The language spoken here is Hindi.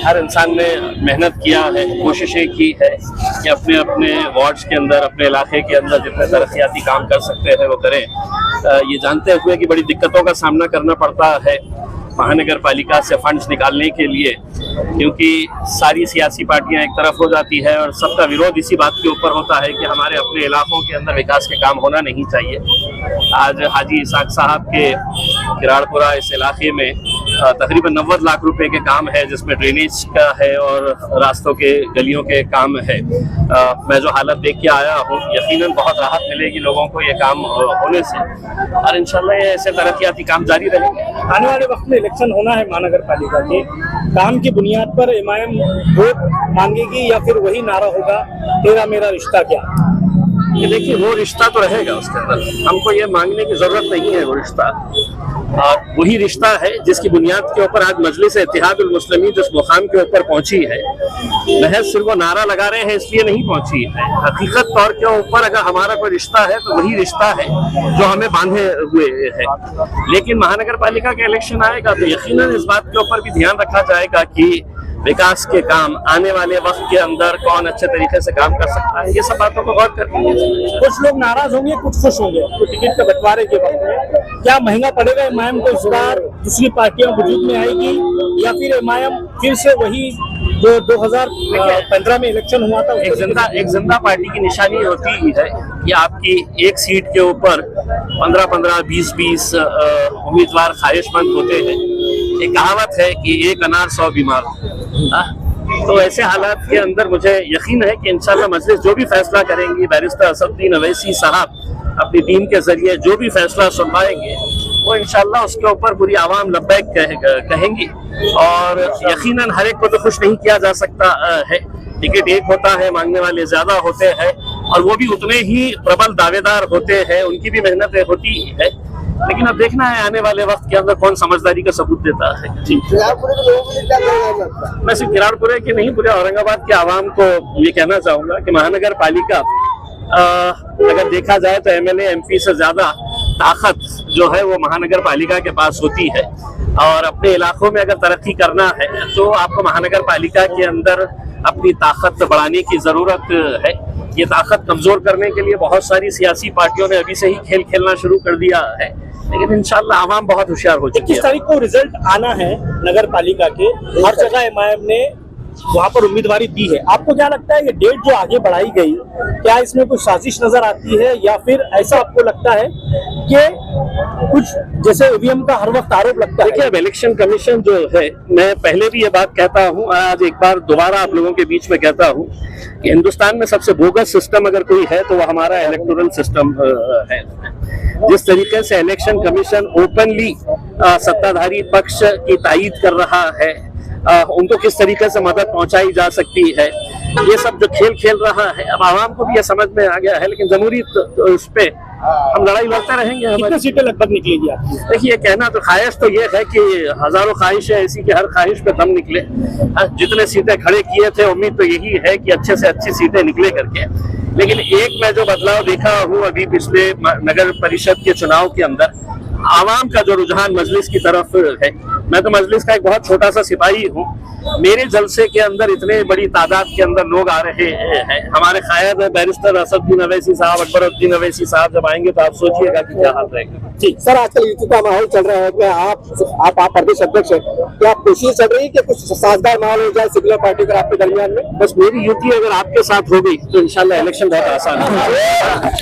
हर इंसान ने मेहनत किया है, कोशिशें की है कि अपने अपने वार्ड्स के अंदर, अपने इलाके के अंदर जितने तरक्याती काम कर सकते हैं वो करें। ये जानते हुए कि बड़ी दिक्कतों का सामना करना पड़ता है महानगर पालिका से फंड्स निकालने के लिए, क्योंकि सारी सियासी पार्टियां एक तरफ हो जाती है और सबका विरोध इसी बात के ऊपर होता है कि हमारे अपने इलाकों के अंदर विकास के काम होना नहीं चाहिए। आज हाजी इसाक साहब के किराड़पुरा इस इलाके में तकरीबन 90 लाख रुपए के काम है, जिसमें ड्रेनेज का है और रास्तों के गलियों के काम है। मैं जो हालत देख के आया हूँ, यकीनन बहुत राहत मिलेगी लोगों को ये काम होने से, और इंशाल्लाह ये ऐसे तरक्याती काम जारी रहेंगे। आने वाले वक्त में इलेक्शन होना है महानगर पालिका के, काम की बुनियाद पर एमआईएम वोट मांगेगी या फिर वही नारा होगा तेरा मेरा रिश्ता क्या? ये देखिए, वो रिश्ता तो रहेगा उसके अंदर, हमको ये मांगने की जरूरत नहीं है। वो रिश्ता और वही रिश्ता है जिसकी बुनियाद के ऊपर आज मजलिस इत्तेहादुल मुस्लिमीन जिस मुकाम के ऊपर पहुंची है। महज सिर्फ वो नारा लगा रहे हैं इसलिए नहीं पहुंची है, हकीकत तौर के ऊपर अगर हमारा कोई रिश्ता है तो वही रिश्ता है जो हमें बांधे हुए है। लेकिन महानगर पालिका के इलेक्शन आएगा तो यकीनन इस बात के ऊपर भी ध्यान रखा जाएगा कि विकास के काम आने वाले वक्त के अंदर कौन अच्छे तरीके से काम कर सकता है। ये सब बातों को गौर करनी है। कुछ लोग नाराज होंगे, कुछ खुश होंगे तो टिकट के बंटवारे के वक्त में क्या महंगा पड़ेगा एमआईएम को? इस बार दूसरी पार्टियां वजूद में आएगी या फिर एमआईएम फिर से वही जो 2015 में इलेक्शन हुआ था? एक जिंदा पार्टी की निशानी होती ही है कि आपकी एक सीट के ऊपर 15-15, 20-20 उम्मीदवार ख्वाहिशमंद होते हैं। एक कहावत है कि एक अनार 100 बीमार। तो ऐसे हालात के अंदर मुझे यकीन है कि इंशाल्लाह मजलिस जो भी फैसला करेंगी, बैरिस्टर असदुद्दीन अवैसी साहब अपनी टीम के जरिए जो भी फैसला सुनवाएंगे वो इंशाल्लाह उसके ऊपर पूरी आवाम लब्बैक कहेंगी। और यकीनन हर एक को तो खुश नहीं किया जा सकता है। टिकट एक होता है, मांगने वाले ज्यादा होते हैं और वो भी उतने ही प्रबल दावेदार होते हैं, उनकी भी मेहनत होती है। लेकिन अब देखना है आने वाले वक्त के अंदर कौन समझदारी का सबूत देता है। मैं सिर्फ किराड़पुरे के नहीं, पूरे औरंगाबाद के आवाम को ये कहना चाहूंगा कि महानगर पालिका अगर देखा जाए तो एमएलए एमपी से ज्यादा ताकत जो है वो महानगर पालिका के पास होती है। और अपने इलाकों में अगर तरक्की करना है तो आपको महानगर पालिका के अंदर अपनी ताकत बढ़ाने की जरूरत है। ये ताकत कमजोर करने के लिए बहुत सारी सियासी पार्टियों ने अभी से ही खेल खेलना शुरू कर दिया है, लेकिन इंशाल्लाह आवाम बहुत होशियार हो चुकी है। 21 तारीख को रिजल्ट आना है नगर पालिका के, हर जगह एमआईएम ने वहाँ पर उम्मीदवारी दी है। आपको क्या लगता है ये डेट जो आगे बढ़ाई गई, क्या इसमें कुछ साजिश नजर आती है या फिर ऐसा आपको लगता है कि कुछ जैसे ईवीएम का हर वक्त आरोप लगता है? देखिए, अब इलेक्शन कमीशन जो है, मैं पहले भी ये बात कहता हूँ, आज एक बार दोबारा आप लोगों के बीच में कहता हूँ कि हिंदुस्तान में सबसे बोगस सिस्टम अगर कोई है तो वो हमारा इलेक्टोरल सिस्टम है। जिस तरीके से इलेक्शन कमीशन ओपनली सत्ताधारी पक्ष की तायीद कर रहा है, उनको किस तरीके से मदद पहुंचाई जा सकती है, ये सब जो खेल खेल रहा है, अब आवाम को भी ये समझ में आ गया है। लेकिन जमहूरी तो उस पे हम लड़ाई लड़ते रहेंगे। कितनी सीटें लगभग निकलेगी आपकी? देखिए, कहना तो ख्वाहिश तो ये है कि हजारों ख्वाहिशें ऐसी कि हर ख्वाहिश पे दम निकले। जितने सीटें खड़े किए थे, उम्मीद तो यही है कि अच्छे से अच्छी सीटें निकले करके। लेकिन एक मैं जो बदलाव देखा हूँ अभी पिछले नगर परिषद के चुनाव के अंदर, आवाम का जो रुझान मजलिस की तरफ है। मैं तो मजलिस का एक बहुत छोटा सा सिपाही हूँ, मेरे जलसे के अंदर इतने बड़ी तादाद के अंदर लोग आ रहे हैं। हमारे कायद बैरिस्टर असदुद्दीन अवैसी साहब, अकबरुद्दीन अवैसी साहब जब आएंगे तो आप सोचिएगा कि क्या हाल रहेगा। जी सर, आजकल यूपी का माहौल चल रहा है कि आप प्रदेश अध्यक्ष हैं, क्या आप कोशिश चल रही है कि कुछ साझेदार माहौल हो जाए सिविल पार्टी का आपके दरमियान में? बस मेरी युति अगर आपके साथ हो गई तो इंशाल्लाह इलेक्शन बहुत आसान है।